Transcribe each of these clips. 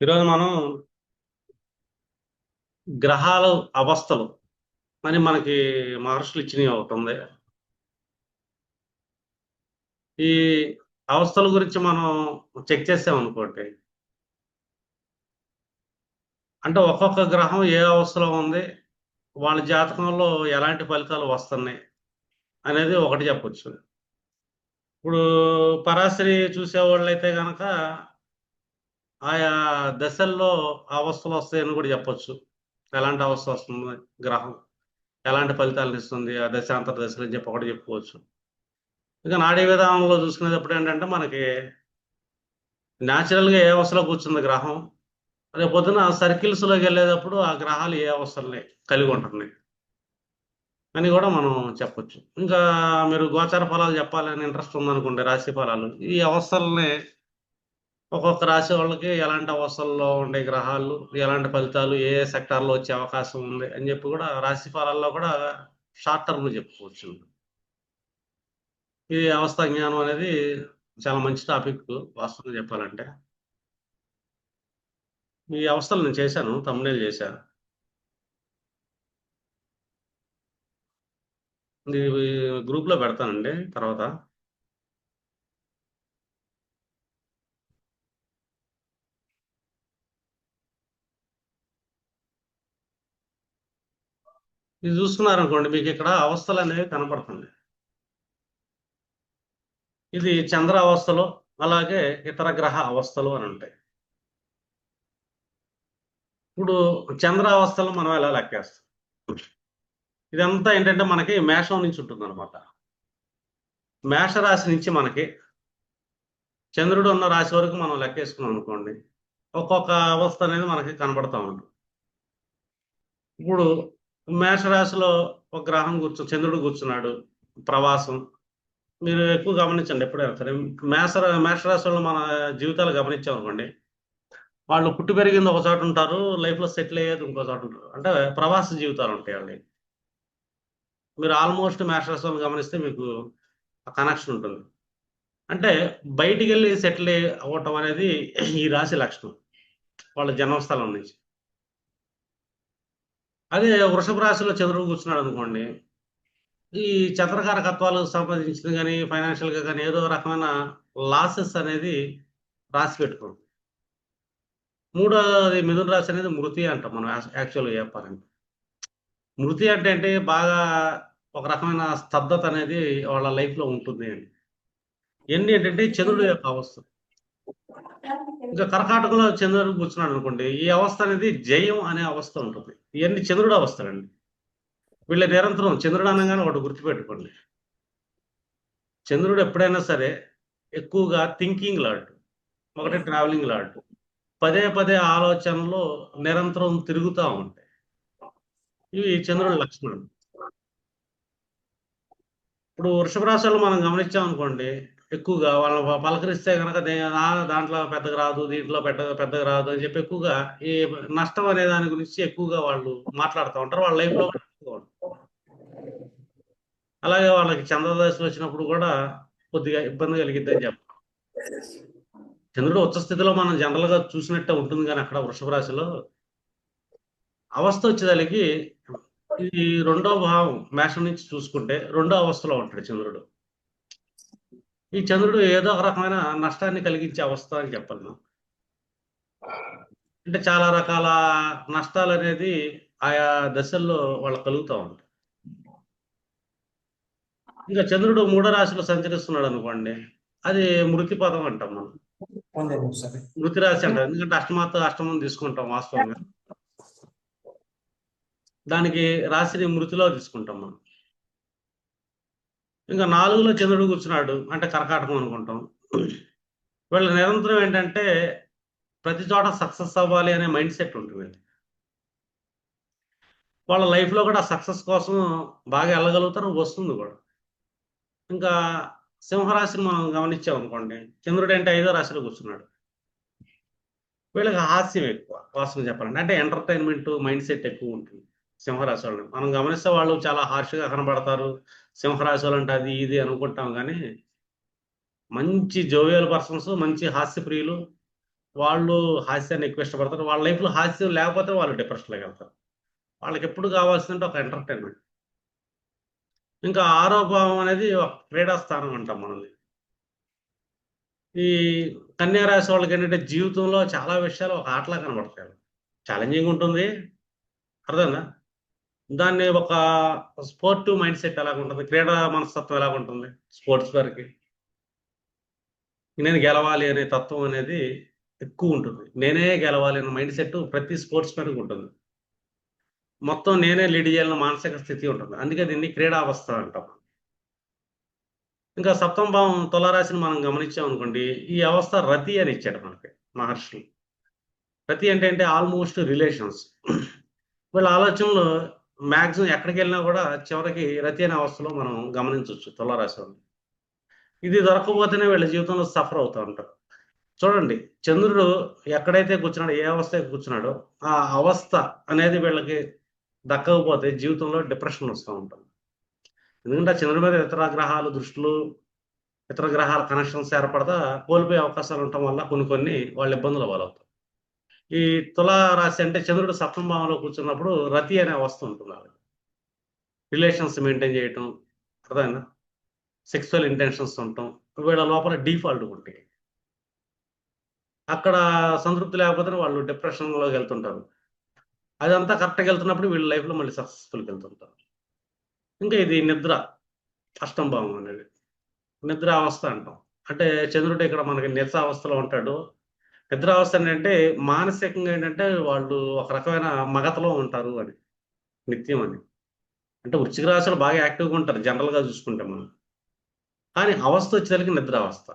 ఈరోజు మనం గ్రహాలు అవస్థలు అని మనకి మహర్షులు ఇచ్చినవి ఒకటి ఉంది. ఈ అవస్థల గురించి మనం చెక్ చేసామనుకోండి, అంటే ఒక్కొక్క గ్రహం ఏ అవస్థలో ఉంది, వాళ్ళ జాతకంలో ఎలాంటి ఫలితాలు వస్తున్నాయి అనేది ఒకటి చెప్పొచ్చు. ఇప్పుడు పరాశరి చూసేవాళ్ళైతే గనక ఆయా దశల్లో అవస్థలు వస్తాయని కూడా చెప్పొచ్చు. ఎలాంటి అవస్థ వస్తుంది గ్రహం, ఎలాంటి ఫలితాలనిస్తుంది ఆ దశాంతర దశలు అని చెప్పి ఒకటి చెప్పుకోవచ్చు. ఇక నాడీ విధానంలో చూసుకునేటప్పుడు ఏంటంటే మనకి న్యాచురల్‌గా ఏ అవస్థలో కూర్చుంది గ్రహం, రేపొద్దున సర్కిల్స్‌లోకి వెళ్ళేటప్పుడు ఆ గ్రహాలు ఏ అవస్థల్ని కలిగి ఉంటున్నాయి అని కూడా మనం చెప్పొచ్చు. ఇంకా మీరు గోచార ఫలాలు చెప్పాలని ఇంట్రెస్ట్ ఉందనుకోండి, రాశి ఫలాలు. ఈ అవస్థల్ని ఒక్కొక్క రాశి వాళ్ళకి ఎలాంటి అవస్థల్లో ఉండే గ్రహాలు, ఎలాంటి ఫలితాలు, ఏ ఏ సెక్టార్‌లో వచ్చే అవకాశం ఉంది అని చెప్పి కూడా రాశి ఫలాల్లో కూడా షార్ట్ టర్మ్‌లో చెప్పుకోవచ్చు. ఈ అవస్థా జ్ఞానం అనేది చాలా మంచి టాపిక్ వాస్తవంగా చెప్పాలంటే. ఈ అవస్థలు నేను చేశాను. థంబ్‌నెయిల్ చేశా. ఇది గ్రూప్‌లో పెడతానండి తర్వాత. ఇది చూసుకున్నారనుకోండి మీకిక్కడ అవస్థలనేవి కనపడుతుంది. ఇది చంద్ర అవస్థలు, అలాగే ఇతర గ్రహ అవస్థలు అనుంటాయి. ఇప్పుడు చంద్ర అవస్థలు మనం ఎలా లెక్కేస్తాం? ఇదంతా ఏంటంటే మనకి మేషం నుంచి ఉంటుందనమాట. మేషరాశి నుంచి మనకి చంద్రుడు ఉన్న రాశి వరకు మనం లెక్కేసుకున్నాం అనుకోండి. ఒక్కొక్క అవస్థ అనేది మనకి కనబడతా ఉంటుంది. ఇప్పుడు మేషరాశిలో ఒక గ్రహం చంద్రుడు కూర్చున్నాడు. ప్రవాసం. మీరు ఎక్కువ గమనించండి ఎప్పుడైనా సరే. మేషరాశుల్లో మన జీవితాలు గమనించామనుకోండి. వాళ్ళు పుట్టి పెరిగింది ఒక చోట ఉంటారు. లైఫ్‌లో సెటిల్ అయ్యేది ఇంకో చోట ఉంటారు. అంటే ప్రవాస జీవితాలు ఉంటాయి ఆళ్ళయి. మీరు ఆల్‌మోస్ట్ మేషరాశులను గమనిస్తే మీకు ఆ కనెక్షన్ ఉంటుంది. అంటే బయటికెళ్ళి సెటిల్ అవ్వటం అనేది ఈ రాశి లక్షణం. వాళ్ళ జన్మస్థలం నుంచి. అదే వృషభ రాశిలో చంద్రుడు కూర్చున్నాడనుకోండి. ఈ చంద్రకారకత్వాలకు సంబంధించింది గాని, ఫైనాన్షియల్‌గా గాని ఏదో రకమైన లాసెస్ అనేది రాసి పెట్టుకోండి. మూడోది మిథున రాశి అనేది మృతి అంటాం మనం యాక్చువల్‌గా చెప్పాలంటే. మృతి అంటే బాగా ఒక రకమైన స్తబ్దత అనేది వాళ్ళ లైఫ్‌లో ఉంటుంది అని. ఇయన్నీ ఏంటంటే చంద్రుడి యొక్క అవస్థ. ఇంకా కర్కాటకంలో చంద్రుడు కూర్చున్నాడనుకోండి, ఈ అవస్థ అనేది జయం అనే అవస్థ ఉంటుంది. ఇయన్నీ చంద్రుడి అవస్థలండి. వీళ్ళ నిరంతరం చంద్రుడు అనంగానే ఒకటి గుర్తుపెట్టుకోండి. చంద్రుడు ఎప్పుడైనా సరే ఎక్కువగా థింకింగ్ లార్డ్. ఒకటి ట్రావెలింగ్ లార్డ్. పదే పదే ఆలోచనలు నిరంతరం తిరుగుతా ఉంటాయి. ఇవి చంద్రుడి లక్షణాలు. ఇప్పుడు వృషభ రాశిలో మనం గమనించామనుకోండి, ఎక్కువగా వాళ్ళని పలకరిస్తే గనక దాంట్లో పెద్దగా రాదు, దీంట్లో పెద్దగా రాదు అని చెప్పి ఎక్కువగా ఈ నష్టం అనే దాని గురించి ఎక్కువగా వాళ్ళు మాట్లాడుతా ఉంటారు. వాళ్ళ లైఫ్‌లో కూడా ఎక్కువగా ఉంటుంది. అలాగే వాళ్ళకి చంద్రదశలు వచ్చినప్పుడు కూడా కొద్దిగా ఇబ్బంది కలిగిద్దని చెప్పాలి. చంద్రుడు ఉచ్చ స్థితిలో మనం జనరల్‌గా చూసినట్టే ఉంటుంది గానీ అక్కడ వృషభ రాశిలో అవస్థ వచ్చేదలికి ఇది రెండో భావం మేషం నుంచి చూసుకుంటే రెండో అవస్థలో ఉంటాడు చంద్రుడు. ఈ చంద్రుడు ఏదో ఒక రకమైన నష్టాన్ని కలిగించే అవస్థ అని చెప్పాలి మనం. అంటే చాలా రకాల నష్టాలనేది ఆయా దశల్లో వాళ్ళకి కలుగుతా ఉంటాయి. ఇంకా చంద్రుడు మూడో రాశిలో సంచరిస్తున్నాడనుకోండి, అది మృతి పదం అంటాం మనం. మృతి రాశి అంటాం. ఎందుకంటే అష్టమం తీసుకుంటాం వాస్తవంగా. దానికి రాశిని మృతిలో తీసుకుంటాం మనం. ఇంకా 4లో చంద్రుడు కూర్చున్నాడు అంటే కర్కాటకం అనుకుంటాం. వీళ్ళ నిరంతరం ఏంటంటే ప్రతి చోట సక్సెస్ అవ్వాలి అనే మైండ్ సెట్ ఉంటుంది వీళ్ళకి. వాళ్ళ లైఫ్‌లో కూడా సక్సెస్ కోసం బాగా ఎళ్ళగలుగుతారు, వస్తుంది కూడా. ఇంకా సింహరాశిని మనం గమనించామనుకోండి, చంద్రుడంటే ఐదో రాశిలో కూర్చున్నాడు. వీళ్ళకి హాస్యం ఎక్కువ వాస్తవంగా చెప్పాలంటే. అంటే ఎంటర్‌టైన్‌మెంట్ మైండ్ సెట్ ఎక్కువుంటుంది సింహరాశి వాళ్ళని. మనం గమనిస్తే వాళ్ళు చాలా హార్ష్‌గా కనపడతారు. సింహరాశి వాళ్ళంటే అది ఇది అనుకుంటాం గానీ, మంచి జోవియల్ పర్సన్స్, మంచి హాస్య ప్రియులు. వాళ్ళు హాస్యాన్ని ఎక్కువ ఇష్టపడతారు. వాళ్ళ లైఫ్‌లో హాస్యం లేకపోతే వాళ్ళు డిప్రెషన్‌లోకి వెళ్తారు. వాళ్ళకెప్పుడు కావాల్సిందంటే ఒక ఎంటర్‌టైన్‌మెంట్. ఇంకా ఆరో భావం అనేది ఒక క్రీడా స్థానం అంటాం మనం. ఈ కన్యా రాశి వాళ్ళకేంటంటే జీవితంలో చాలా విషయాలు ఒక ఆటలా కనబడతాయి. ఛాలెంజింగ్ ఉంటుంది. అర్థమైందా? దాన్ని ఒక స్పోర్టివ్ మైండ్ సెట్ ఎలాగుంటది? క్రీడా మనస్తత్వం ఎలాగుంటుంది? స్పోర్ట్స్ వారికి. నేను గెలవాలి అనే తత్వం అనేది ఎక్కువుంటుంది. నేనే గెలవాలి అన్న మైండ్ సెట్ ప్రతి స్పోర్ట్స్ మ్యాన్‌కి ఉంటుంది. మొత్తం నేనే లీడ్ చేయాలన్న మానసిక స్థితి ఉంటుంది. అందుకే దీన్ని క్రీడావస్థ అంటాం. ఇంకా సప్తమ భావం తులారాశిని మనం గమనించామనుకోండి, ఈ అవస్థ రతి అని ఇచ్చాడు మనకి మహర్షి. రతి అంటే ఆల్‌మోస్ట్ రిలేషన్స్. వీళ్ళ ఆలోచనలు మాక్సిమం ఎక్కడికెళ్ళినా గూడా చివరికి రతి అనే అవస్థలో మనం గమనించొచ్చు తులారాశి వాళ్ళని. ఇది దొరక్కపోతేనే వీళ్ళ జీవితంలో సఫర్ అవుతా ఉంటారు. చూడండి, చంద్రుడు ఎక్కడైతే కూర్చున్నాడో, ఏ అవస్థ అయితే కూర్చున్నాడో, ఆ అవస్థ అనేది వీళ్ళకి దక్కకపోతే జీవితంలో డిప్రెషన్ వస్తా ఉంటుంది. ఎందుకంటే ఆ చంద్రుడి మీద ఇతర గ్రహాలు దృష్టులు, ఇతర గ్రహాల కనెక్షన్స్ ఏర్పడతా కోల్పోయే అవకాశాలు ఉండటం వల్ల కొన్ని కొన్ని వాళ్ళు ఇబ్బందుల పాలవుతారు. ఈ తులా రాశి అంటే చంద్రుడు సప్తమ భావంలో కూర్చున్నప్పుడు రతి అనే అవస్థ ఉంటుంది ఆళ్ళకి. రిలేషన్స్ మెయింటైన్ చేయటం, అర్థమైందా? సెక్సువల్ ఇంటెన్షన్స్ ఉండటం, వీళ్ళ లోపల డీఫాల్ట్‌గుంటాయి. అక్కడ సంతృప్తి లేకపోతేనే వాళ్ళు డిప్రెషన్‌లోకెళ్తుంటారు. అదంతా కరెక్ట్‌గెళ్తున్నప్పుడు వీళ్ళ లైఫ్‌లో మళ్ళీ సక్సెస్‌ఫుల్‌గెళ్తుంటారు. ఇంకా ఇది నిద్ర, అష్టమ భావం అనేది. నిద్రావస్థ అంటాం. అంటే చంద్రుడు ఇక్కడ మనకి నిద్రావస్థలో ఉంటాడు. నిద్రావస్థ ఏంటంటే మానసికంగా ఏంటంటే వాళ్ళు ఒక రకమైన మగతలో ఉంటారు అని. నిత్యం అని. అంటే వృశ్చిక రాశిలో బాగా యాక్టివ్‌గా ఉంటారు జనరల్‌గా చూసుకుంటే మనం. కానీ అవస్థొచ్చేసరికి నిద్రావస్థ.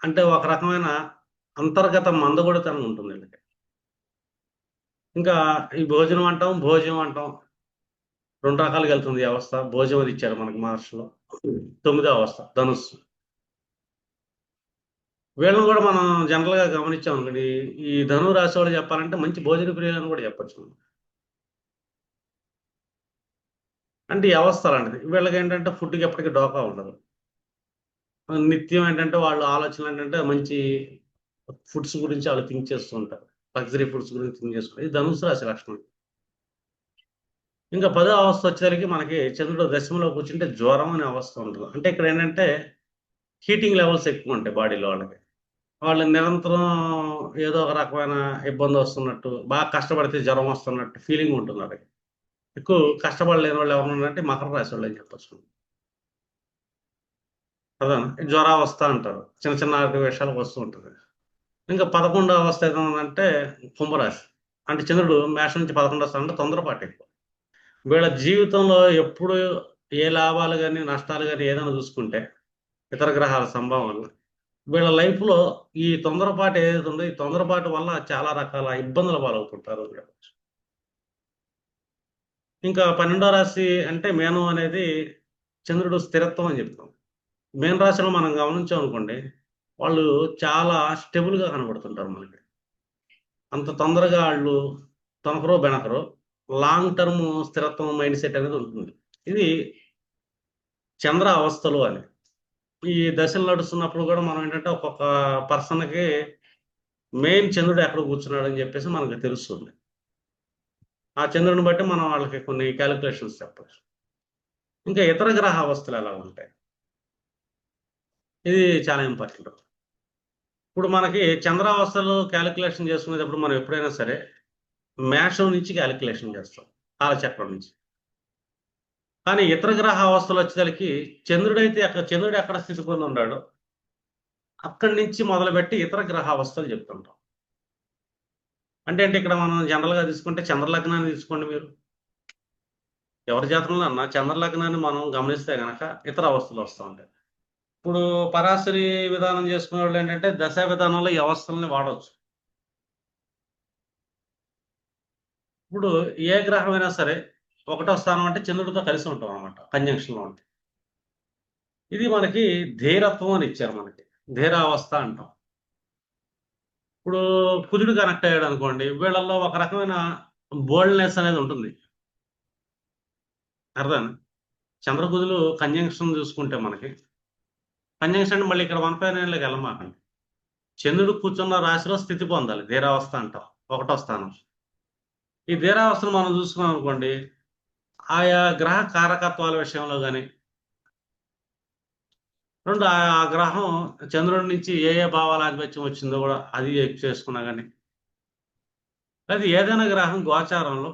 అంటే ఒక రకమైన అంతర్గత మందగొడితనం ఉంటుంది ఈళ్ళకి. ఇంకా ఈ భోజనం అంటాం, భోజ్యం అంటాం. 2 రకాలుగా ఎళ్తుంది ఈ అవస్థ. భోజనం అది ఇచ్చారు మనకి మహర్షులు. తొమ్మిదో అవస్థ ధనుస్సు. వీళ్ళని గూడా మనం జనరల్‌గా గమనించామనుకోండి, ఈ ధనువు రాశివాళ్ళు చెప్పాలంటే మంచి భోజన ప్రియులని గూడా చెప్పొచ్చు మనం. అంటే ఈ అవస్థ అలాంటిది. వీళ్ళకేంటంటే ఫుడ్‌కి ఎప్పటికి డోకా ఉండదు. నిత్యం ఏంటంటే వాళ్ళ ఆలోచనలేంటంటే మంచి ఫుడ్స్ గురించి ఆళ్ళు థింక్ చేస్తూ ఉంటారు. లగ్జరీ ఫుడ్స్ గురించి థింక్ చేసుకుంటారు. ఇది ధనుస్సు రాశి లక్షణం. ఇంకా పదో అవస్థ వచ్చేసరికి మనకి చంద్రుడు దశమంలో కూర్చుంటే జ్వరం అనే అవస్థ ఉంటది. అంటే ఇక్కడేంటంటే హీటింగ్ లెవెల్స్ ఎక్కువుంటాయి బాడీలో వాళ్ళకి. వాళ్ళు నిరంతరం ఏదో ఒక రకమైన ఇబ్బందొస్తున్నట్టు, బాగా కష్టపడితే జ్వరం వస్తున్నట్టు ఫీలింగ్ ఉంటుంది ఆళ్ళకి. ఎక్కువ కష్టపడలేని వాళ్ళు ఎవరైనా ఉన్నారంటే మకర రాశి వాళ్ళని చెప్పొచ్చు. కదా! జ్వరావస్థ అంటారు. చిన్న చిన్న విషయాలకు వస్తూ ఉంటది. ఇంకా 11వ అవస్థ ఏదన్నదంటే కుంభరాశి. అంటే చంద్రుడు మేషం నుంచి 11వ స్థానం అంటే తొందరపాటు ఎక్కువ. వీళ్ళ జీవితంలో ఎప్పుడు ఏ లాభాలు గాని, నష్టాలు గాని ఏదైనా చూసుకుంటే ఇతర గ్రహాల సంభావనలు వీళ్ళ లైఫ్‌లో ఈ తొందరపాటు ఏదైతే ఉందో, ఈ తొందరపాటు వల్ల చాలా రకాల ఇబ్బందుల పాలవుతుంటారు. ఇంకా 12వ రాశి అంటే మీనం అనేది చంద్రుడు స్థిరత్వం అని చెప్తాం. మీన రాశిలో మనం గమనించామనుకోండి, వాళ్ళు చాలా స్టెబుల్‌గా కనపడుతుంటారు మనకి. అంత తొందరగా ఆళ్ళు తొనకరో, బెనకరో లాంగ్ టర్మ్ స్థిరత్వం మైండ్ సెట్ అనేది ఉంటుంది. ఇది చంద్ర అవస్థలు అని. ఈ దశలు నడుస్తున్నప్పుడు గూడా మనం ఏంటంటే ఒక్కొక్క పర్సన్‌కి మెయిన్ చంద్రుడు ఎక్కడ కూర్చున్నాడని జెప్పేసి మనకు తెలుస్తుంది. ఆ చంద్రుడిని బట్టి మనం వాళ్ళకి కొన్ని కాలిక్యులేషన్స్ చెప్పొచ్చు. ఇంకా ఇతర గ్రహ అవస్థలు ఎలా ఉంటాయి? ఇది చాలా ఇంపార్టెంట్. ఇప్పుడు మనకి చంద్రావస్థలు కాలిక్యులేషన్ చేసుకునేటప్పుడు మనం ఎప్పుడైనా సరే మేషం నుంచి కాలిక్యులేషన్ చేస్తాం. కాలచక్రం నుంచి. కానీ ఇతర గ్రహ అవస్థలొచ్చేసరికి చంద్రుడు ఎక్కడ స్థితి పొంది ఉన్నాడో, అక్కడి నుంచి మొదలుపెట్టి ఇతర గ్రహ అవస్థలు చెప్తుంటాం. అంటే ఇక్కడ మనం జనరల్‌గా తీసుకుంటే చంద్ర లగ్నాన్ని తీసుకోండి మీరు. ఎవరి జాతకంలో అన్నా చంద్ర లగ్నాన్ని మనం గమనిస్తే గనక ఇతర అవస్థలు వస్తా ఉంటాయి. ఇప్పుడు పరాశరి విధానం చేసుకునేవాళ్ళేంటంటే దశా విధానంలో ఈ అవస్థల్ని వాడొచ్చు. ఇప్పుడు ఏ గ్రహమైనా సరే ఒకటో స్థానం అంటే చంద్రుడితో కలిసి ఉంటామనమాట. కంజంక్షన్‌లో ఉంటే. ఇది మనకి ధీరత్వం అని ఇచ్చారు మనకి. ధీరావస్థ అంటాం. ఇప్పుడు కుజుడు కనెక్ట్ అయ్యాడనుకోండి, వీళ్ళలో ఒక రకమైన బోల్డ్‌నెస్ అనేది ఉంటుంది. అర్థమైందా? చంద్రకుజులు కంజంక్షన్ చూసుకుంటే మనకి, కంజంక్షన్ మళ్ళీ ఇక్కడ 1/9లోకి ఎళ్ళమాకండి. చంద్రుడు కూర్చున్న రాశిలో స్థితి పొందాలి, ధీరావస్థ అంటాం, 1వ స్థానం. ఈ ధీరావస్థను మనం చూసుకున్నాం అనుకోండి, ఆయా గ్రహ కారకత్వాల విషయంలో కానీ, రెండు ఆ గ్రహం చంద్రుడి నుంచి ఏ ఏ భావాల ఆధిపత్యం వచ్చిందో కూడా అది చేసుకున్నా కానీ, అది ఏదైనా గ్రహం గోచారంలో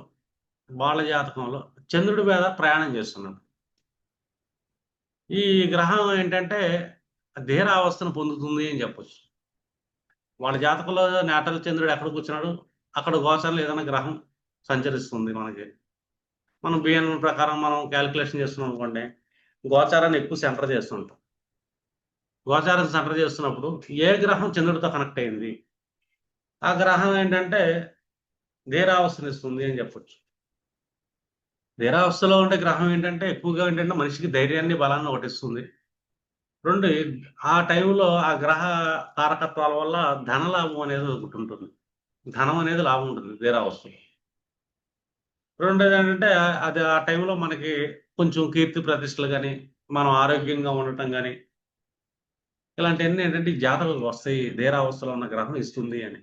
వాళ్ళ జాతకంలో చంద్రుడి మీద ప్రయాణం చేస్తున్నాడు, ఈ గ్రహం ఏంటంటే ధీరావస్థను పొందుతుంది అని చెప్పొచ్చు. వాళ్ళ జాతకంలో నేటల చంద్రుడు ఎక్కడ కూర్చున్నాడు, అక్కడ గోచారంలో ఏదైనా గ్రహం సంచరిస్తుంది. మనం బిఎన్ ప్రకారం మనం క్యాలిక్యులేషన్ చేస్తున్నాం అనుకోండి, గోచారాన్ని ఎక్కువ సెంటర్ చేస్తుంటాం. గోచారం సెంటర్ చేస్తున్నప్పుడు ఏ గ్రహం చంద్రుడితో కనెక్ట్ అయింది, ఆ గ్రహం ఏంటంటే ధీరావస్థనిస్తుంది అని చెప్పొచ్చు. ధీరావస్థలో ఉండే గ్రహం ఏంటంటే ఎక్కువగా ఏంటంటే మనిషికి ధైర్యాన్ని, బలాన్ని ఒకటిస్తుంది. రెండు, ఆ టైంలో ఆ గ్రహ కారకత్వాల వల్ల ధనలాభం అనేది ఒకటి ఉంటుంది, ధనం అనేది లాభం ఉంటుంది ధీరావస్థలో. రెండోది ఏంటంటే అది ఆ టైంలో మనకి కొంచెం కీర్తి ప్రతిష్టలు కానీ, మనం ఆరోగ్యంగా ఉండటం కానీ, ఇలాంటివన్నీ ఏంటంటే ఈ జాతకాలకు వస్తాయి, ధీరావస్థలో ఉన్న గ్రహం ఇస్తుంది అని.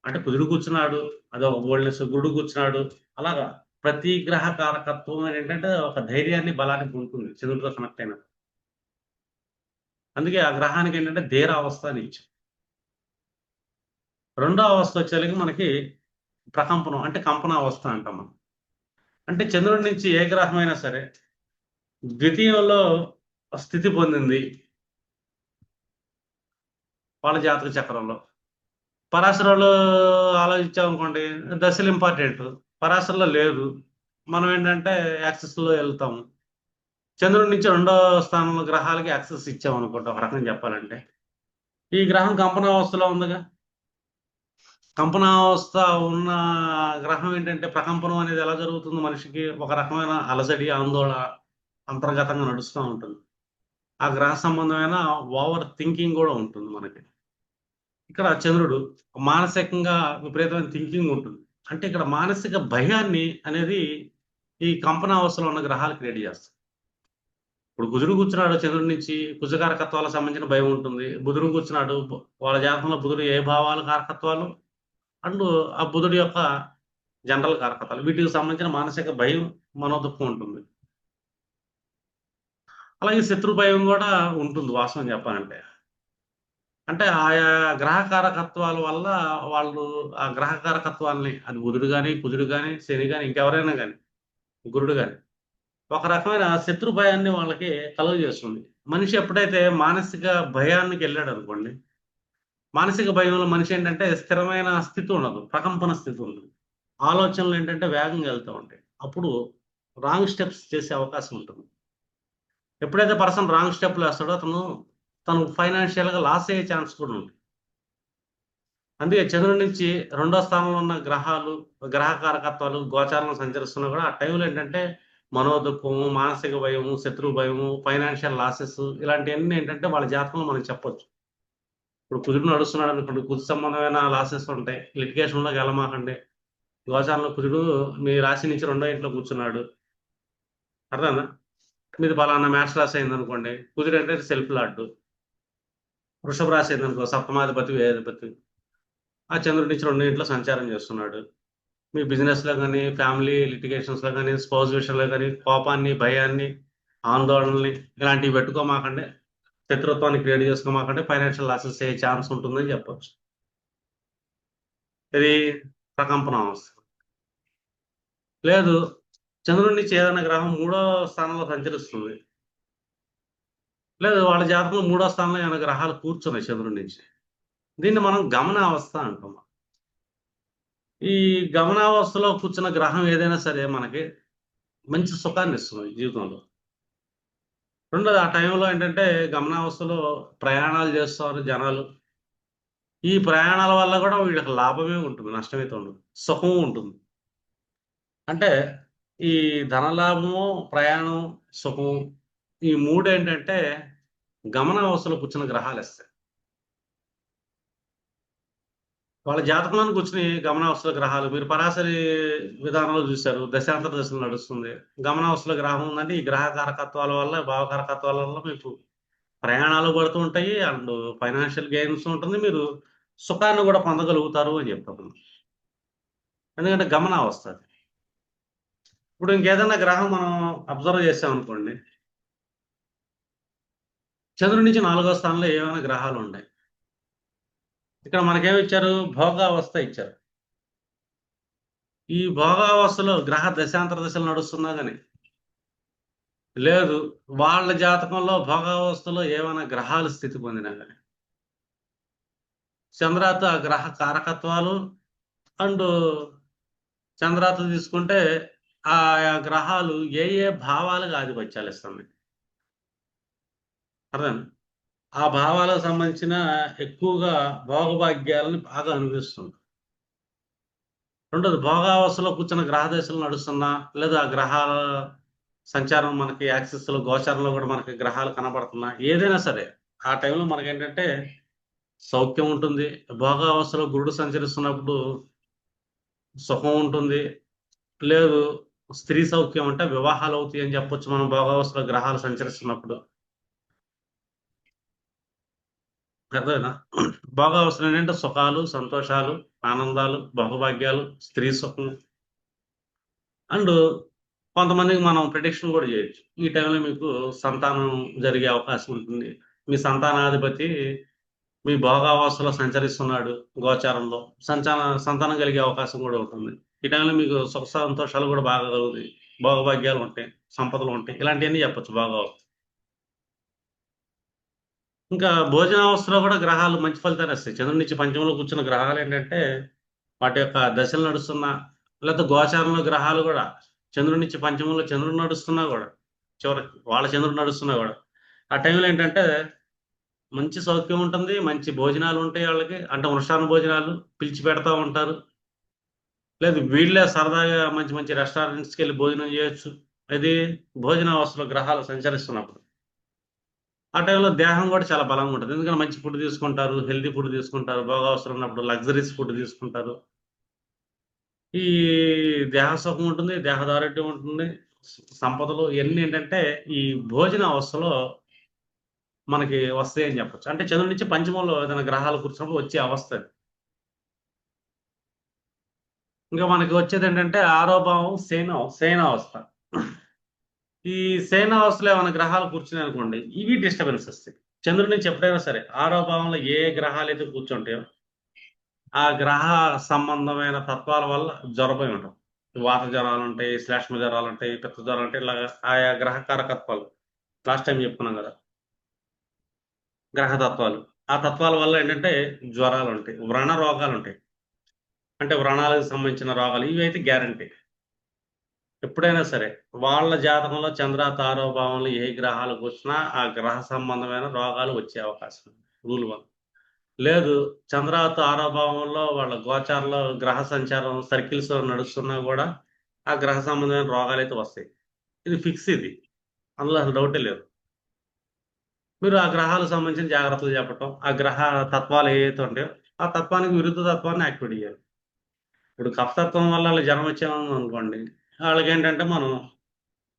అంటే కుజుడు కూర్చున్నాడు, అదొక బోల్డ్‌నెస్, గురుడు కూర్చున్నాడు, అలాగా ప్రతి గ్రహ కారకత్వం ఏంటంటే ఒక ధైర్యాన్ని, బలాన్ని పొందుతుంది చంద్రుడితో కనెక్ట్ అయినప్పుడు. అందుకే ఆ గ్రహానికి ఏంటంటే ధీరావస్థ అని ఇచ్చాం. రెండో అవస్థ వచ్చేసరికి మనకి ప్రకంపనం, అంటే కంపనావస్థ అంటాం మనం. అంటే చంద్రుడి నుంచి ఏ గ్రహం అయినా సరే ద్వితీయంలో స్థితి పొందింది వాళ్ళ జాతక చక్రంలో. పరాశరలో ఆలోచించామనుకోండి, దశలు ఇంపార్టెంట్. పరాశరలో లేదు, మనం ఏంటంటే యాక్సెస్‌లో ఎళ్తాము. చంద్రుడి నుంచి రెండో స్థానంలో గ్రహాలకి యాక్సెస్ ఇచ్చామనుకోండి ఒక రకంగా చెప్పాలంటే. ఈ గ్రహం కంపనావస్థలో ఉందిగా. కంపనావస్థ ఉన్న గ్రహం ఏంటంటే ప్రకంపనం అనేది ఎలా జరుగుతుంది మనిషికి? ఒక రకమైన అలజడి, ఆందోళన అంతర్గతంగా నడుస్తా ఉంటుంది. ఆ గ్రహ సంబంధమైన ఓవర్ థింకింగ్ గూడా ఉంటుంది మనకి. ఇక్కడ చంద్రుడు మానసికంగా విపరీతమైన థింకింగ్ ఉంటుంది. అంటే ఇక్కడ మానసిక భయాన్ని అనేది ఈ కంపనావస్థలో ఉన్న గ్రహాలు క్రియేట్ చేస్తాయి. ఇప్పుడు కుజుడు కూర్చున్నాడు చంద్రుడి నుంచి, కుజ కారకత్వాలకు సంబంధించిన భయం ఉంటుంది. బుధుడు కూర్చున్నాడు, వాళ్ళ జాతకంలో బుధుడు ఏ భావాల కారకత్వాలు అండ్ ఆ బుధుడి యొక్క జనరల్ కారకత్వాలు వీటికి సంబంధించిన మానసిక భయం, మనోదుఖం ఉంటుంది. అలాగే శత్రు భయం గూడా ఉంటుంది వాస్తవం చెప్పాలంటే. అంటే ఆయా గ్రహ కారకత్వాల వల్ల వాళ్ళు ఆ గ్రహ కారకత్వాల్ని, అది బుధుడు గాని, కుజుడు గాని, శని గాని, ఇంకెవరైనా గాని, గురుడు గాని, ఒక రకమైన శత్రు భయాన్ని వాళ్ళకి కలుగజేస్తుంది. మనిషి ఎప్పుడైతే మానసిక భయానికెళ్ళాడనుకోండి, మానసిక భయంలో మనిషి ఏంటంటే స్థిరమైన స్థితి ఉండదు, ప్రకంపన స్థితి ఉంటుంది. ఆలోచనలు ఏంటంటే వేగంగా వెళ్తూ ఉంటాయి. అప్పుడు రాంగ్ స్టెప్స్ చేసే అవకాశం ఉంటుంది. ఎప్పుడైతే పర్సన్ రాంగ్ స్టెప్‌లేస్తాడో తను ఫైనాన్షియల్‌గా లాస్ అయ్యే ఛాన్స్ కూడా ఉంది. అందుకే చంద్రుడి నుంచి రెండో స్థానంలో ఉన్న గ్రహాలు, గ్రహ కారకత్వాలు గోచారంలో సంచరిస్తున్నా కూడా ఆ టైంలో ఏంటంటే మనోదుఖము, మానసిక భయము, శత్రు భయము, ఫైనాన్షియల్ లాసెస్ ఇలాంటియన్నీ ఏంటంటే వాళ్ళ జాతకంలో మనం చెప్పొచ్చు. ఇప్పుడు కుజుడు నడుస్తున్నాడనుకోండి, కుజు సంబంధమైన లాసెస్ ఉంటాయి. లిటిగేషన్‌లోకి ఎళ్ళమాకండి. గోచారంలో కుజుడు మీ రాశి నుంచి రెండో ఇంట్లో కూర్చున్నాడు. అర్థమైందా? మీది పలానా మేష రాశి అయిందనుకోండి, కుజుడంటే సెల్ఫ్ లార్డ్. వృషభ రాశి అయిందనుకో సప్తమాధిపతి, వ్యయాధిపతి. ఆ చంద్రుడి నుంచి రెండో ఇంట్లో సంచారం చేస్తున్నాడు. మీ బిజినెస్‌లో గాని, ఫ్యామిలీ లిటిగేషన్స్‌లో గాని, స్పౌస్ విషయంలో గాని, కోపాన్ని, భయాన్ని, ఆందోళనని ఇలాంటివి పెట్టుకోమాకండి. శత్రుత్వాన్ని క్రియేట్ చేసుకోమాకండి. ఫైనాన్షియల్ లాసెస్ అయ్యే ఛాన్స్ ఉంటుందని చెప్పొచ్చు. ఇది ప్రకంపన అవస్థ. లేదు, చంద్రుడి నుంచి ఏదైనా గ్రహం మూడో స్థానంలో సంచరిస్తుంది. లేదు, వాళ్ళ జాతకంలో మూడో స్థానంలో ఏమైనా గ్రహాలు కూర్చున్నాయి చంద్రుడి నుంచి. దీన్ని మనం గమనావస్థ అంటాం. ఈ గమనావస్థలో కూర్చున్న గ్రహం ఏదైనా సరే మనకి మంచి సుఖాన్నిస్తుంది జీవితంలో. రెండోది ఆ టైంలో ఏంటంటే గమనావస్థలో ప్రయాణాలు చేస్తారు జనాలు. ఈ ప్రయాణాల వల్ల గూడా వీళ్ళకి లాభమే ఉంటుంది, నష్టమైతే ఉండదు. సుఖము ఉంటుంది. అంటే ఈ ధనలాభము, ప్రయాణం, సుఖం ఈ మూడేంటంటే గమనావస్థలో కూర్చున్న గ్రహాలిస్తాయి. వాళ్ళ జాతకంలోని కూర్చొని గమనావస్థల గ్రహాలు మీరు పరాశరి విధానంలో చూసారు. దశాంతర దశలు నడుస్తుంది. గమనావస్థలో గ్రహం ఉందంటే ఈ గ్రహ కారకత్వాల వల్ల, భావ కారకత్వాల వల్ల మీకు ప్రయాణాలు పడుతూ ఉంటాయి. అండ్ ఫైనాన్షియల్ గెయిన్స్ ఉంటుంది. మీరు సుఖాన్ని కూడా పొందగలుగుతారు అని చెప్తాను. ఎందుకంటే గమనావస్థ అది. ఇప్పుడు ఇంకేదైనా గ్రహం మనం అబ్జర్వ్ చేసామనుకోండి. చంద్రుడి నుంచి 4వ స్థానంలో ఏమైనా గ్రహాలుంటాయి. ఇక్కడ మనకేమిచ్చారు? భోగావస్థ ఇచ్చారు. ఈ భోగావస్థలో గ్రహ దశాంతర దశలు నడుస్తున్నా గాని, లేదు వాళ్ళ జాతకంలో భోగావస్థలో ఏమైనా గ్రహాలు స్థితి పొందినా గాని, చంద్రాత గ్రహ కారకత్వాలు అండ్ చంద్రాత తీసుకుంటే ఆయా గ్రహాలు ఏ భావాలకు ఆధిపత్యాలిస్తున్నాయి. అర్థమైందా? ఆ భావాలకు సంబంధించిన ఎక్కువగా భోగభాగ్యాలను బాగా అనిపిస్తుంది. రెండోది భోగావస్థలో కూర్చున్న గ్రహ దశలు నడుస్తున్నా, లేదా ఆ గ్రహాల సంచారం మనకి యాక్సిస్‌లో, గోచారంలో గూడా మనకి గ్రహాలు కనబడుతున్నా, ఏదైనా సరే ఆ టైంలో మనకేంటంటే సౌఖ్యం ఉంటుంది. భోగావస్థలో గురుడు సంచరిస్తున్నప్పుడు సుఖం ఉంటుంది. లేదు స్త్రీ సౌఖ్యం అంటే వివాహాలవుతాయి అని చెప్పొచ్చు మనం భోగావస్థలో గ్రహాలు సంచరిస్తున్నప్పుడు. అర్థమైందా? భోగావస్థలు ఏంటంటే సుఖాలు, సంతోషాలు, ఆనందాలు, భోగభాగ్యాలు, స్త్రీ సుఖం అండ్ కొంతమందికి మనం ప్రిడిక్షన్ గూడా జేయొచ్చు. ఈ టైంలో మీకు సంతానం జరిగే అవకాశం ఉంటుంది. మీ సంతానాధిపతి మీ భోగావస్థలో సంచరిస్తున్నాడు గోచారంలో. సంతానం కలిగే అవకాశం గూడా ఉంటుంది. ఈ టైంలో మీకు సుఖ సంతోషాలు గూడా బాగా కలుగుతాయి. భోగభాగ్యాలుంటాయి, సంపదలుంటాయి. ఇలాంటియన్నీ చెప్పొచ్చు భోగావస్థ. ఇంకా భోజనావస్థలో గూడా గ్రహాలు మంచి ఫలితాలిస్తాయి. చంద్రుడి నుంచి పంచమంలో కూర్చున్న గ్రహాలేంటంటే, వాటి యొక్క దశలు నడుస్తున్నా, లేతే గోచారంలో గ్రహాలు గూడా చంద్రుడి నుంచి పంచమంలో చంద్రుడు నడుస్తున్నా గూడా, చివరికి వాళ్ళ చంద్రుడు నడుస్తున్నా గూడా, ఆ టైంలో ఏంటంటే, మంచి సౌఖ్యం ఉంటుంది. మంచి భోజనాలుంటాయి ఆళ్ళకి. అంటే మృష్టాన్న భోజనాలు పిలిచి పెడతా ఉంటారు. లేదు వీళ్ళే సరదాగా మంచి మంచి రెస్టారెంట్స్‌కెళ్ళి భోజనం జేయొచ్చు. ఇది భోజనావస్థలో గ్రహాలు సంచరిస్తున్నప్పుడు. ఆ టైంలో దేహం గూడా చాలా బలంగా ఉంటది. ఎందుకంటే మంచి ఫుడ్ తీసుకుంటారు. హెల్తీ ఫుడ్ తీసుకుంటారు. భోగావస్థలు ఉన్నప్పుడు లగ్జరీస్ ఫుడ్ తీసుకుంటారు. ఈ దేహ సుఖం ఉంటుంది. దేహదారుఢ్యం ఉంటుంది. సంపదలు ఇయన్నీ ఏంటంటే ఈ భోజన అవస్థలో మనకి వస్తాయని చెప్పొచ్చు. అంటే చంద్రుడి నుంచి పంచమంలో ఏదైనా గ్రహాలు కూర్చున్నప్పుడు వచ్చే అవస్థ అది. ఇంకా మనకి వచ్చేదేంటంటే ఆరో భావం శయనావస్థ. ఈ శయనావస్థలో ఏమైనా గ్రహాలు కూర్చున్నాయనుకోండి, ఇవి డిస్టర్బెన్స్ ఒస్తాయి. చంద్రుడి నుంచి ఎప్పుడైనా సరే ఆరో భావంలో ఏ గ్రహాలైతే కూర్చుంటాయో ఆ గ్రహ సంబంధమైన తత్వాల వల్ల జ్వరబోయి ఉంటాం. వాత జ్వరాలుంటాయి, శ్లేష్మ జ్వరాలుంటాయి, పిత్త జ్వరాలుంటాయి. ఇలాగ ఆయా గ్రహ కారకత్వాలు. లాస్ట్ టైమ్ చెప్పుకున్నాం గదా! గ్రహ తత్వాలు. ఆ తత్వాల వల్ల ఏంటంటే జ్వరాలుంటాయి. వ్రణ రోగాలుంటాయి. అంటే వ్రణాలకు సంబంధించిన రోగాలు ఇవైతే గ్యారంటీ. ఎప్పుడైనా సరే వాళ్ళ జాతకంలో చంద్ర, తారో భావంలో ఏ గ్రహాలు కూర్చున్నా ఆ గ్రహ సంబంధమైన రోగాలు వచ్చే అవకాశం ఉంది. రూల్ 1. లేదు. చంద్రావత ఆరో భావంలో వాళ్ళ గోచారంలో గ్రహ సంచారం సర్కిల్స్ నడుస్తున్నా గూడా, ఆ గ్రహ సంబంధమైన రోగాలైతే వస్తాయి. ఇది ఫిక్స్ ఇది. అందులో అసలు డౌటే లేదు. మీరు ఆ గ్రహాలకు సంబంధించిన జాగ్రత్తలు చెప్పటం, ఆ గ్రహ తత్వాలు ఏవైతే ఉంటాయో, ఆ తత్వానికి విరుద్ధ తత్వాన్ని యాక్టివేట్ జేయాలి. ఇప్పుడు కఫతత్వం వల్ల ఆళ్ళకి జ్వరం వచ్చేమనుకోండి, ఆళ్ళకేంటంటే మనం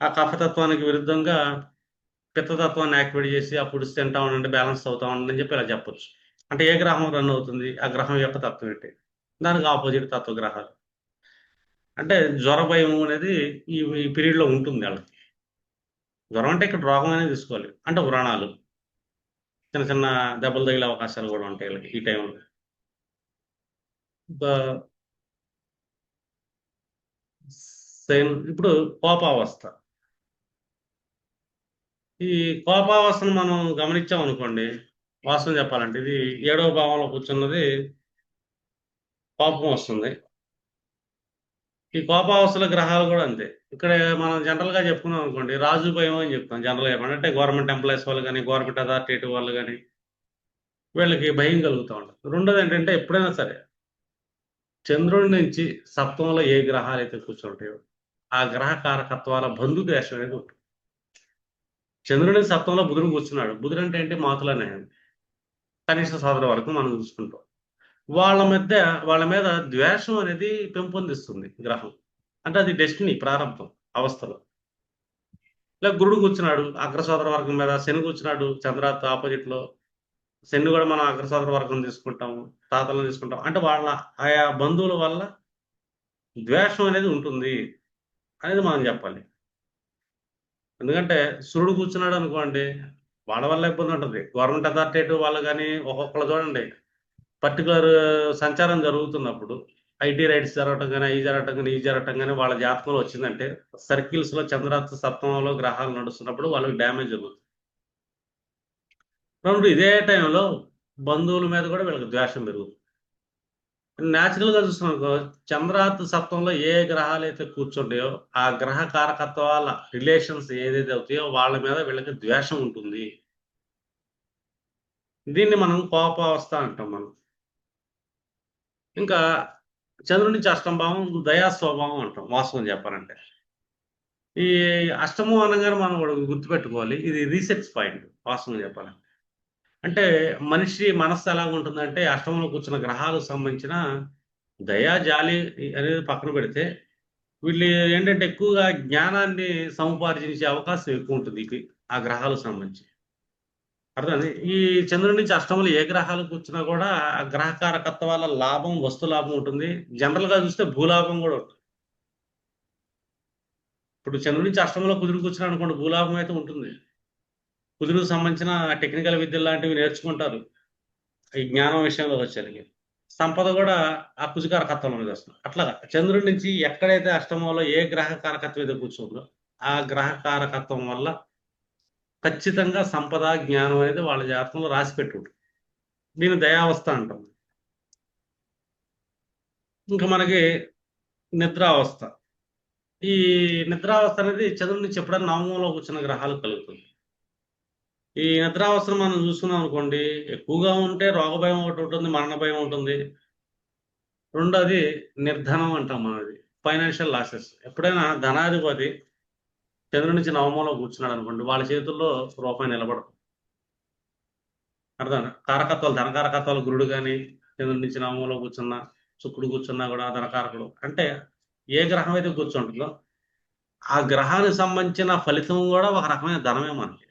ఆ కఫతత్వానికి విరుద్ధంగా పిత్తతత్వాన్ని యాక్టివేట్ జేసి, ఆ ఫుడ్స్ తింటా ఉండండి, బ్యాలెన్స్ అవుతా ఉండండి అని జెప్పి ఇలా చెప్పొచ్చు. అంటే ఏ గ్రహం రన్ అవుతుంది? ఆ గ్రహం యొక్క తత్వం ఏంటి? దానికి ఆపోజిట్ తత్వ గ్రహాలు. అంటే జ్వర భయం అనేది ఈ పీరియడ్‌లో ఉంటుంది ఆళ్ళకి. జ్వరం అంటే ఇక్కడ రోగం అనే తీసుకోవాలి. అంటే వ్రణాలు. చిన్న చిన్న దెబ్బలు తగిలే అవకాశాలు గూడా ఉంటాయి ఈళ్ళకి ఈ టైంలో. ఇంకా సేమ్ ఇప్పుడు కోపావస్థ. ఈ కోపావస్థను మనం గమనించామనుకోండి, వాస్తవం చెప్పాలంటే ఇది ఏడవ భావంలో కూర్చున్నది కోపం వస్తుంది. ఈ కోపావస్థల గ్రహాలు గూడా అంతే. ఇక్కడ మనం జనరల్‌గా చెప్పుకున్నాం అనుకోండి, రాజు భయం అని చెప్తాం జనరల్‌గా చెప్పండి. అంటే గవర్నమెంట్ ఎంప్లాయీస్ వాళ్ళు గాని, గవర్నమెంట్ అథారిటేటివ్ వాళ్ళు గాని, వీళ్ళకి భయం కలుగుతా ఉంటది. రెండోదేంటంటే ఎప్పుడైనా సరే, చంద్రుడి నుంచి సప్తమంలో ఏ గ్రహాలైతే కూర్చుంటాయో, ఆ గ్రహ కారకత్వాల బంధుదేశం అనేది ఉంటుంది. చంద్రుడి సప్తమంలో బుధుడు కూర్చున్నాడు. బుధుడంటే ఏంటి? మాతులనే కనిష్ట సోదరుల వరకు మనం చూసుకుంటాం. వాళ్ళ మధ్య వాళ్ళ మీద ద్వేషం అనేది పెంపొందిస్తుంది గ్రహం. అంటే అది డెస్టినీ ప్రారంభం అవస్థలో. ఇలా గురుడు కూర్చున్నాడు అగ్రసోదర వర్గం మీద, శని కూర్చున్నాడు చంద్రాత్ ఆపోజిట్ లో. శని కూడా మనం అగ్రసోదర వర్గం తీసుకుంటాము, తాతలను తీసుకుంటాం. అంటే వాళ్ళ ఆయా బంధువుల వల్ల ద్వేషం అనేది ఉంటుంది అనేది మనం చెప్పాలి. ఎందుకంటే సూర్యుడు కూర్చున్నాడు అనుకోండి, వాళ్ళ వల్ల ఇబ్బంది ఉంటుంది. గవర్నమెంట్ అథారిటేటివ్ వాళ్ళు కానీ ఒక్కొక్కరు చూడండి, పర్టికులర్ సంచారం జరుగుతున్నప్పుడు ఐటీ రైట్స్ జరగటం కానీ, అవి జరగటం కానీ, ఇవి జరగటం కానీ వాళ్ళ జాతకంలో వచ్చిందంటే, సర్కిల్స్ లో చంద్రార్థ సప్తమంలో గ్రహాలు నడుస్తున్నప్పుడు వాళ్ళకి డ్యామేజ్ జరుగుతుంది. రెండు ఇదే టైంలో బంధువుల మీద కూడా వీళ్ళకి ద్వేషం పెరుగుతుంది. న్యాచురల్ గా చూస్తున్నాం, చంద్రార్థ సప్తంలో ఏ గ్రహాలు అయితే కూర్చుంటాయో ఆ గ్రహ కారకత్వాల రిలేషన్స్ ఏదైతే అవుతాయో వాళ్ళ మీద వీళ్ళకి ద్వేషం ఉంటుంది. దీన్ని మనం కోపావస్థ అంటాం మనం. ఇంకా చంద్రుడి నుంచి అష్టమ భావం దయా స్వభావం అంటాం వాస్తవం చెప్పాలంటే. ఈ అష్టమం అనగానే మనం ఒకటి గుర్తుపెట్టుకోవాలి, ఇది రీసెర్చ్ పాయింట్ వాస్తవం చెప్పాలంటే. అంటే మనిషి మనస్సు ఎలాగుంటుందంటే అష్టమంలో కూర్చున్న గ్రహాలకు సంబంధించిన దయా జాలి అనేది పక్కన పెడితే, వీళ్ళు ఏంటంటే ఎక్కువగా జ్ఞానాన్ని సముపార్జించే అవకాశం ఎక్కువ ఉంటుంది ఆ గ్రహాలకు సంబంధించి. అర్థమైంది. ఈ చంద్రుడి నుంచి అష్టమంలో ఏ గ్రహాలు కూర్చున్నా కూడా ఆ గ్రహ కారకత్వం వల్ల లాభం, వస్తు లాభం ఉంటుంది. జనరల్ గా చూస్తే భూలాభం కూడా ఉంటుంది. ఇప్పుడు చంద్రుడి నుంచి అష్టమంలో కుజుడు కూర్చున్నాడు అనుకోండి, భూలాభం అయితే ఉంటుంది. కుజుడికి సంబంధించిన టెక్నికల్ విద్యలు లాంటివి నేర్చుకుంటారు ఈ జ్ఞానం విషయంలో వచ్చేసరికి. సంపద కూడా ఆ కుజ కారకత్వం అనేది వస్తుంది. అట్లాగా చంద్రుడి నుంచి ఎక్కడైతే అష్టమంలో ఏ గ్రహ కారకత్వం అయితే కూర్చుందో ఆ గ్రహ కారకత్వం వల్ల ఖచ్చితంగా సంపద, జ్ఞానం అనేది వాళ్ళ జాతకంలో రాసి పెట్టుంటుంది. దీన్ని దయావస్థ అంటాం. ఇంకా మనకి నిద్రావస్థ. ఈ నిద్రావస్థ అనేది చంద్రుడి నుంచి ఎప్పుడైనా నవమంలో కూర్చున్న గ్రహాలు కలుగుతుంది. ఈ నిద్రావస్థను మనం చూసుకున్నాం అనుకోండి, ఎక్కువగా ఉంటే రోగ భయం ఒకటి ఉంటుంది, మరణ భయం ఉంటుంది. రెండోది నిర్ధనం అంటాం మనది, ఫైనాన్షియల్ లాసెస్. ఎప్పుడైనా ధనాధిపతి చంద్రుడి నుంచి నవమంలో కూర్చున్నాడు అనుకోండి, వాళ్ళ చేతుల్లో రూపాయి నిలబడదు. అర్థం కారకత్వాలు, ధన కారకత్వాలు గురుడు కానీ చంద్రుడి నుంచి నవమంలో కూర్చున్నా, శుక్రుడు కూర్చున్నా కూడా ధనకారకుడు. అంటే ఏ గ్రహం అయితే కూర్చుంటుందో ఆ గ్రహానికి సంబంధించిన ఫలితం కూడా ఒక రకమైన ధనమే మనకి.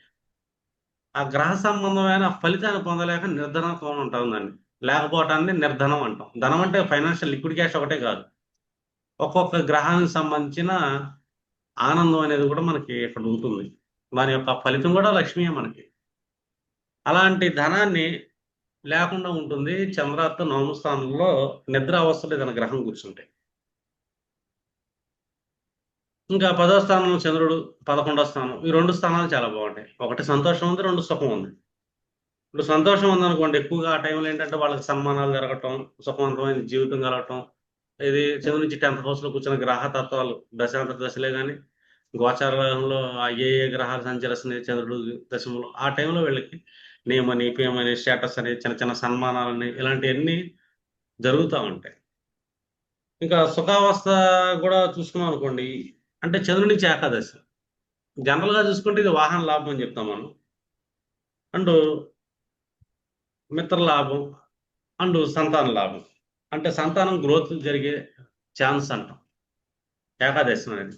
ఆ గ్రహ సంబంధమైన ఫలితాన్ని పొందలేక నిర్ధనత్వం ఉంటుందండి. లేకపోవటాన్ని నిర్ధనం అంటాం. ధనం అంటే ఫైనాన్షియల్ లిక్విడ్ క్యాష్ ఒకటే కాదు, ఒక్కొక్క గ్రహానికి సంబంధించిన ఆనందం అనేది కూడా మనకి ఇక్కడ ఉంటుంది. దాని యొక్క ఫలితం కూడా లక్ష్మీయే మనకి. అలాంటి ధనాన్ని లేకుండా ఉంటుంది చంద్రార్థ నవమ స్థానంలో నిద్ర అవస్థలో ఏదైనా గ్రహం కూర్చుంటే. ఇంకా 10వ స్థానంలో చంద్రుడు, 11వ స్థానం, ఈ రెండు స్థానాలు చాలా బాగుంటాయి. ఒకటి సంతోషం ఉంది, రెండు సుఖం ఉంది. ఇప్పుడు సంతోషం ఉందనుకోండి, ఎక్కువగా ఆ టైంలో ఏంటంటే వాళ్ళకి సన్మానాలు జరగటం, సుఖవంతమైన జీవితం కలగటం. ఇది చంద్రుడి నుంచి 10th హౌస్ లో కూర్చున్న గ్రహ తత్వాలు దశాంతర దశలే కానీ గోచారంలో ఆ ఏ గ్రహాలు సంచరిస్తున్నాయి చంద్రుడు దశంలో ఆ టైంలో వీళ్ళకి నియమని, పియమని, స్టేటస్ అని, చిన్న చిన్న సన్మానాలని, ఇలాంటివన్నీ జరుగుతూ ఉంటాయి. ఇంకా సుఖావస్థ కూడా చూసుకున్నాం అనుకోండి, అంటే చంద్రుడి నుంచి ఏకాదశి. జనరల్ గా చూసుకుంటే ఇది వాహన లాభం అని చెప్తాం మనం. అండ్ మిత్ర లాభం అండ్ సంతాన లాభం. అంటే సంతానం గ్రోత్ జరిగే ఛాన్స్ అంటాం ఏకాదశం అనేది.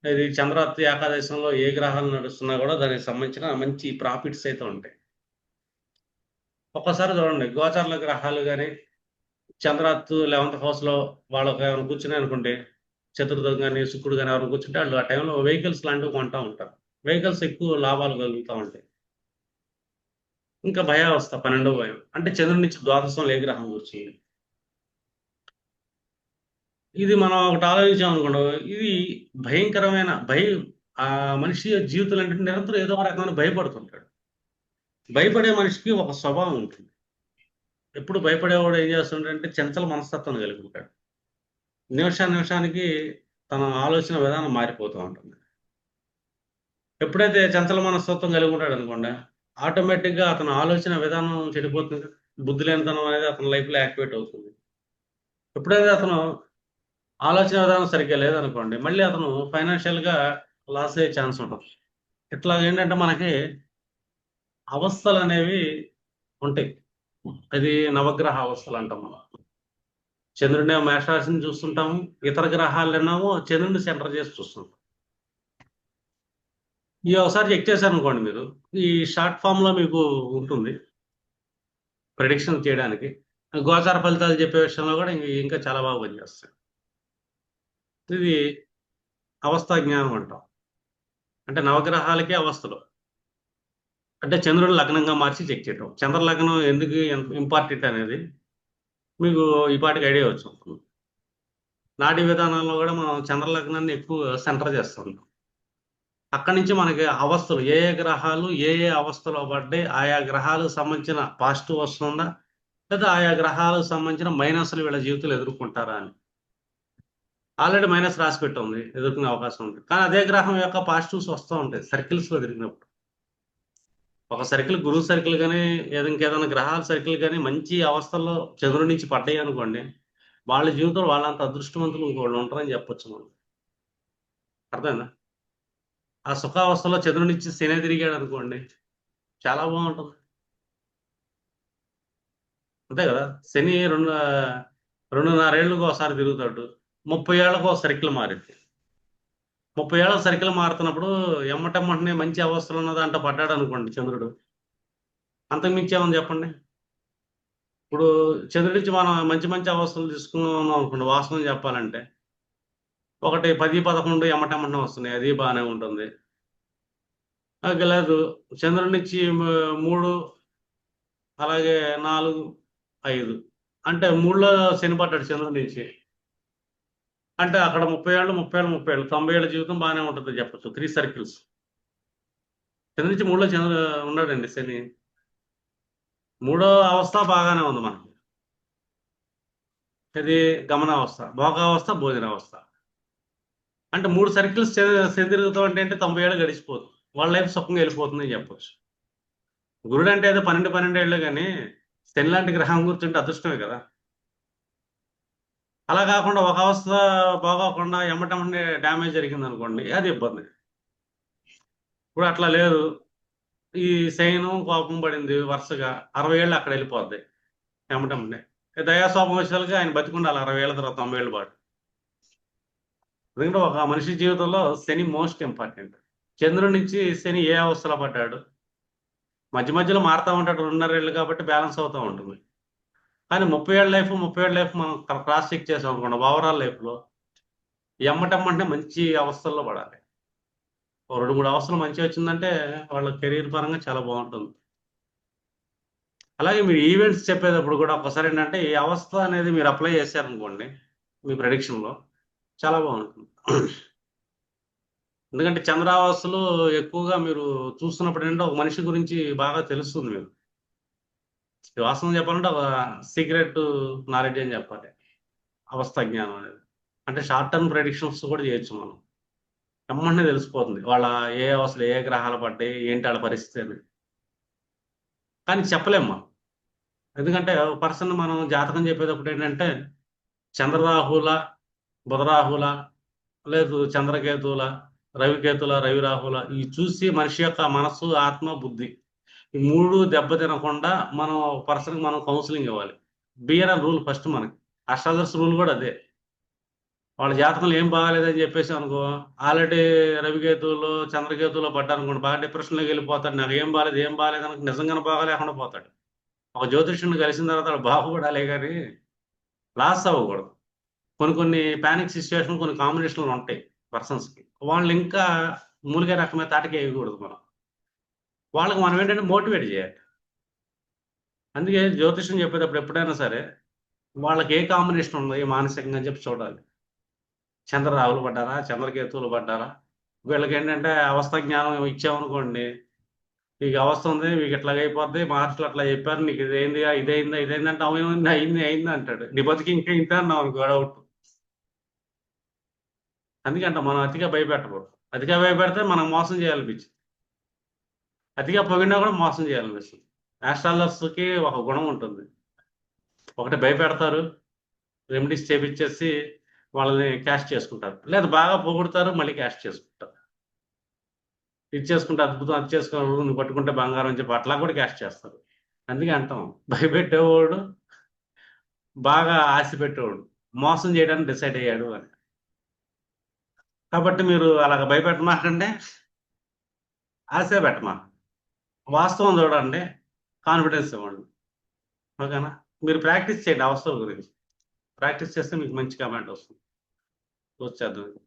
ఇది చంద్రార్తి ఏకాదశంలో ఏ గ్రహాలు నడుస్తున్నా కూడా దానికి సంబంధించిన మంచి ప్రాఫిట్స్ అయితే ఉంటాయి. ఒక్కసారి చూడండి, గోచార గ్రహాలు కానీ చంద్రార్త్ 11th హౌస్ లో వాళ్ళకి ఎవరైనా కూర్చుని అనుకుంటే, చతుర్థం కానీ శుక్రుడు కానీ ఎవరైనా కూర్చుంటే వాళ్ళు ఆ టైంలో వెహికల్స్ లాంటివి కొంటా ఉంటారు. వెహికల్స్ ఎక్కువ లాభాలు కలుగుతూ ఉంటాయి. ఇంకా భయావస్థ 12వ భయం. అంటే చంద్రుడి నుంచి ద్వాదశంలో ఏ గ్రహం కూర్చుంది. ఇది మనం ఒకటి ఆలోచించామనుకోండి, ఇది భయంకరమైన భయం. ఆ మనిషి జీవితంలో అంటే నిరంతరం ఏదో ఒక రకమైన భయపడుతుంటాడు. భయపడే మనిషికి ఒక స్వభావం ఉంటుంది. ఎప్పుడు భయపడేవాడు ఏం చేస్తుంటాడంటే చంచల మనస్తత్వం కలిగి ఉంటాడు. నిమిషానికి తన ఆలోచన విధానం మారిపోతూ ఉంటుంది. ఎప్పుడైతే చంచల మనస్తత్వం కలిగి ఉంటాడు అనుకోండి, ఆటోమేటిక్గా అతని ఆలోచన విధానం చెడిపోతుంది. బుద్ధి లేనితనం అనేది అతని లైఫ్లో యాక్టివేట్ అవుతుంది. ఎప్పుడైతే అతను ఆలోచన విధానం సరిగ్గా లేదనుకోండి, మళ్ళీ అతను ఫైనాన్షియల్గా లాస్ అయ్యే ఛాన్స్ ఉంటుంది. ఇట్లా ఏంటంటే మనకి అవస్థలు అనేవి ఉంటాయి. అది నవగ్రహ అవస్థలు అంటాం మనం. చంద్రుడిని మేషరాశిని చూస్తుంటాము, ఇతర గ్రహాలనేమో చంద్రుడిని సెంటర్ చేసి చూస్తుంటాం. ఇవి ఒకసారి చెక్ చేశారనుకోండి మీరు, ఈ షార్ట్ ఫామ్లో మీకు ఉంటుంది ప్రిడిక్షన్ చేయడానికి. గోచార ఫలితాలు చెప్పే విషయంలో కూడా ఇంకా చాలా బాగా పనిచేస్తాయి. ఇది అవస్థా జ్ఞానం అంటాం. అంటే నవగ్రహాలకి అవస్థలు. అంటే చంద్రుడు లగ్నంగా మార్చి చెక్ చేయటం. చంద్ర లగ్నం ఎందుకు ఇంపార్టెంట్ అనేది మీకు ఈ పాటికి ఐడియా వచ్చి ఉంటుంది. నాడీ విధానంలో కూడా మనం చంద్ర లగ్నాన్ని ఎక్కువ సెంటర్ చేస్తాం. అక్కడి నుంచి మనకి అవస్థలు ఏ ఏ గ్రహాలు ఏ ఏ అవస్థలో పడ్డాయి, ఆయా గ్రహాలకు సంబంధించిన పాజిటివ్ వస్తుందా, లేదా ఆయా గ్రహాలకు సంబంధించిన మైనస్లు వీళ్ళ జీవితంలో ఎదుర్కొంటారా అని. ఆల్రెడీ మైనస్ రాసి పెట్టి ఉంది, ఎదుర్కొనే అవకాశం ఉంది. కానీ అదే గ్రహం యొక్క పాజిటివ్స్ వస్తూ ఉంటాయి సర్కిల్స్లో తిరిగినప్పుడు. ఒక సర్కిల్ గురువు సర్కిల్ కానీ ఇంకేదైనా గ్రహాల సర్కిల్ కానీ మంచి అవస్థల్లో చంద్రుడి నుంచి పడ్డాయి అనుకోండి, వాళ్ళ జీవితంలో వాళ్ళంత అదృష్టవంతులు ఇంకోళ్ళు ఉంటారని చెప్పొచ్చు మనం. అర్థమైందా? ఆ సుఖావస్థలో చంద్రుడి నుంచి శని తిరిగాడు అనుకోండి, చాలా బాగుంటుంది. అంతే కదా. శని 2.5 ఏళ్ళకు ఒకసారి తిరుగుతాడు. 30 ఏళ్ళకు ఒక సర్కిల్ మారింది. 30 ఏళ్ళ సర్కిల్ మారుతున్నప్పుడు ఎమ్మటెమ్మటనే మంచి అవస్థలు ఉన్న దాంట్లో పడ్డాడు అనుకోండి చంద్రుడు, అంతకుమించి ఏమని చెప్పండి. ఇప్పుడు చంద్రుడి నుంచి మనం మంచి మంచి అవస్థలు తీసుకున్నాం అనుకోండి, వాస్తవం చెప్పాలంటే ఒకటి 10, 11 ఎమ్మటెమ్మటనే వస్తున్నాయి, అది బాగానే ఉంటుంది. లేదు, చంద్రుడి నుంచి 3, అలాగే 4, 5 అంటే 3లో శని పడ్డాడు చంద్రుడి నుంచి అంటే అక్కడ 30 ఏళ్ళు 30 ఏళ్ళు 30 ఏళ్ళు 90 ఏళ్ళ జీవితం బాగానే ఉంటుంది చెప్పచ్చు. 3 సర్కిల్స్. చంద్రుడి నుంచి 3లో ఉన్నాడండి శని. 3వ అవస్థ బాగానే ఉంది మనకి. ఇది గమనావస్థ, భోగావస్థ, భోజనావస్థ. అంటే 3 సర్కిల్స్ శని తిరుగుతాం అంటే 90 ఏళ్ళు గడిచిపోతుంది, వాళ్ళ లైఫ్ సుఖంగా వెళ్ళిపోతుందని చెప్పొచ్చు. గురుడు అంటే ఏదో 12 ఏళ్ళు కానీ శని లాంటి గ్రహం కూర్చుంటే అదృష్టమే కదా. అలా కాకుండా ఒక అవస్థ బాగోకుండా ఎమ్మటెమ్మటే డ్యామేజ్ జరిగింది అనుకోండి, అది ఇబ్బంది. ఇప్పుడు అట్లా లేదు, ఈ శయనం కోపం పడింది వరుసగా 60 ఏళ్ళు అక్కడ వెళ్ళిపోద్ది ఎమ్మటెమ్మటే. దయాస్వాపం వచ్చేసరికి ఆయన బతికుండాలి 60 ఏళ్ళ తర్వాత 90 ఏళ్ళ పాటు. ఎందుకంటే ఒక మనిషి జీవితంలో శని మోస్ట్ ఇంపార్టెంట్. చంద్రుడి నుంచి శని ఏ అవస్థలో పడ్డాడు, మధ్య మధ్యలో మారుతూ ఉంటాడు 2.5 ఏళ్ళు కాబట్టి బ్యాలెన్స్ అవుతూ ఉంటుంది. కానీ 30 ఏళ్ళ లైఫ్ 30 ఏళ్ళ లైఫ్ మనం క్రాస్ చెక్ చేసాం అనుకోండి, ఓవరాల్ లైఫ్లో ఎమ్మటెమ్మంటే మంచి అవస్థల్లో పడాలి. ఓ 2, 3 అవస్థలు మంచిగా వచ్చిందంటే వాళ్ళ కెరీర్ పరంగా చాలా బాగుంటుంది. అలాగే మీరు ఈవెంట్స్ చెప్పేటప్పుడు కూడా ఒకసారి ఏంటంటే ఈ అవస్థ అనేది మీరు అప్లై చేశారనుకోండి మీ ప్రెడిక్షన్లో, చాలా బాగుంటుంది. ఎందుకంటే చంద్రావస్థలు ఎక్కువగా మీరు చూస్తున్నప్పుడు ఏంటంటే ఒక మనిషి గురించి బాగా తెలుస్తుంది మీరు. వాస్తవం చెప్పాలంటే ఒక సీక్రెట్ నాలెడ్జ్ అని చెప్పాలి అవస్థ జ్ఞానం అనేది. అంటే షార్ట్ టర్మ్ ప్రెడిక్షన్స్ కూడా చేయొచ్చు మనం. ఎమ్మంటే తెలిసిపోతుంది వాళ్ళ ఏ అవస్థలు ఏ గ్రహాలు పడ్డాయి ఏంటి వాళ్ళ పరిస్థితి అని. కానీ చెప్పలేము మనం, ఎందుకంటే ఒక పర్సన్ మనం జాతకం చెప్పేటప్పుడు ఏంటంటే చంద్రరాహుల, బుధరాహుల, లేదు చంద్రకేతువుల, రవికేతుల, రవిరాహుల ఇవి చూసి మనిషి యొక్క మనస్సు, ఆత్మ, బుద్ధి ఈ 3 దెబ్బ తినకుండా మనం పర్సన్కి మనం కౌన్సిలింగ్ ఇవ్వాలి. బిఆర్ఎల్ రూల్ ఫస్ట్ మనకి. అష్టాదర్శ రూల్ కూడా అదే. వాళ్ళ జాతకంలో ఏం బాగాలేదని చెప్పేసి అనుకో, ఆల్రెడీ రవికేతువులు చంద్రకేతువులో పడ్డారనుకోండి, బాగా డిప్రెషన్లోకి వెళ్ళిపోతాడు. నాకు ఏం బాగాలేదు ఏం బాగాలేదు అని నిజంగానే బాగాలేకుండా పోతాడు. ఒక జ్యోతిష్యుని కలిసిన తర్వాత వాడు బాగుపడాలి కానీ లాస్ అవ్వకూడదు. కొన్ని పానిక్ సిచ్యువేషన్ కొన్ని కాంబినేషన్లు ఉంటాయి పర్సన్స్కి, వాళ్ళు ఇంకా మూలిగే రకమే తాటికి వేయకూడదు మనం. వాళ్ళకి మనం ఏంటంటే మోటివేట్ చేయాలి. అందుకే జ్యోతిష్యం చెప్పేటప్పుడు ఎప్పుడైనా సరే వాళ్ళకి ఏ కాంబినేషన్ ఉంది మానసికంగా అని చెప్పి చూడాలి. చంద్రరాహులు పడ్డారా, చంద్రకేతువులు పడ్డారా, వీళ్ళకి ఏంటంటే అవస్థ జ్ఞానం ఇచ్చామనుకోండి, నీకు అవస్థ ఉంది మీకు ఇట్లాగ అయిపోద్ది, మార్కులు అట్లా చెప్పారు నీకు ఇదేంది ఇదైందా ఇదైంది అంటే అయింది అయింది అయింది అంటాడు. నీ బతికి ఇంకా ఇంత అన్నావు అనుకో డౌట్. అందుకంట మనం అతిగా భయపెట్టకూడదు. అతిగా భయపెడితే మనం మోసం చేయాలనిపించింది, అతిగా పొగిడినా కూడా మోసం చేయాలనిపిస్తుంది. యాస్ట్రాలజర్స్కి ఒక గుణం ఉంటుంది, ఒకటి భయపెడతారు, రెమెడీస్ చేపించేసి వాళ్ళని క్యాష్ చేసుకుంటారు, లేదా బాగా పొగుడతారు మళ్ళీ క్యాష్ చేసుకుంటారు. ఇది చేసుకుంటే అద్భుతం, అది చేసుకోవాలి నువ్వు పట్టుకుంటే బంగారం అని చెప్పి అట్లా కూడా క్యాష్ చేస్తారు. అందుకే అంటాం భయపెట్టేవాడు బాగా ఆశ పెట్టేవాడు మోసం చేయడానికి డిసైడ్ అయ్యాడు అని. కాబట్టి మీరు అలాగ భయపెట్టమాకంటే ఆశే పెట్టమా, వాస్తవం చూడండి, కాన్ఫిడెన్స్ ఇవ్వండి. ఓకేనా? మీరు ప్రాక్టీస్ చేయండి అవస్థల గురించి. ప్రాక్టీస్ చేస్తే మీకు మంచి కమెంట్ వస్తుంది. వచ్చేద్దాం.